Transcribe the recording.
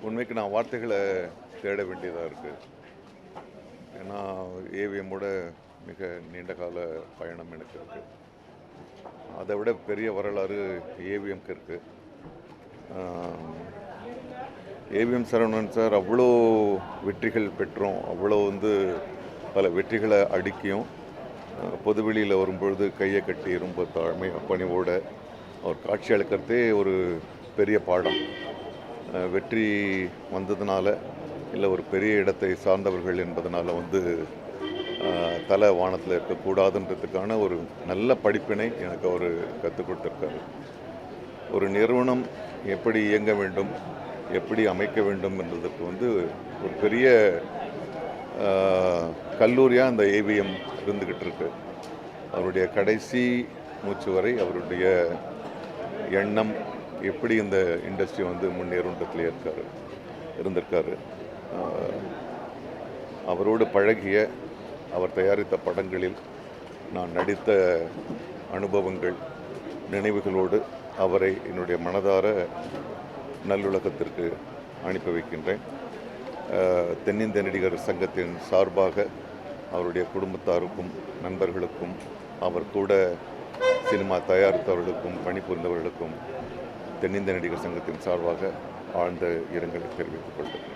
உண்மைக்கு நான் வார்த்தைகளை தேட வேண்டியதாக இருக்குது. ஏன்னா ஏவிஎம்மோட மிக நீண்ட கால பயணம் எனக்கு இருக்குது. அதை விட பெரிய வரலாறு ஏவிஎம்க்கு இருக்குது. ஏவிஎம் சரவணன் சார் அவ்வளோ வெற்றிகள் பெற்றோம், அவ்வளோ பல வெற்றிகளை அடுக்கியும் பொதுவெளியில் வரும்பொழுது கையை கட்டி ரொம்ப தாழ்மை பணிவோடு அவர் காட்சி அளிக்கிறதே ஒரு பெரிய பாடம். வெற்றி வந்ததுனால இல்லை ஒரு பெரிய இடத்தை சார்ந்தவர்கள் என்பதனால தலை வானத்தில் இருக்கக்கூடாதுன்றதுக்கான ஒரு நல்ல படிப்பினை எனக்கு அவர் கற்றுக் கொடுத்துருக்காரு. ஒரு நிறுவனம் எப்படி இயங்க வேண்டும், எப்படி அமைக்க வேண்டும் என்றதுக்கு ஒரு பெரிய கல்லூரியாக அந்த ஏவிஎம் இருந்துக்கிட்டு இருக்கு. அவருடைய கடைசி மூச்சு வரை அவருடைய எண்ணம் எப்படி இந்த இண்டஸ்ட்ரி முன்னேறுன்றதுலேயே இருந்திருக்காரு. அவரோடு பழகிய, அவர் தயாரித்த படங்களில் நான் நடித்த அனுபவங்கள், நினைவுகளோடு அவரை என்னுடைய மனதார நல்லுலகத்திற்கு அனுப்பி வைக்கின்றேன். தென்னிந்திய நடிகர் சங்கத்தின் சார்பாக அவருடைய குடும்பத்தாருக்கும் நண்பர்களுக்கும் அவர் கூட சினிமா தயாரித்தவர்களுக்கும் பணிபுரிந்தவர்களுக்கும் தென்னிந்திய நடிகர் சங்கத்தின் சார்பாக ஆழ்ந்த இரங்கலை தெரிவித்துக் கொள்கிறேன்.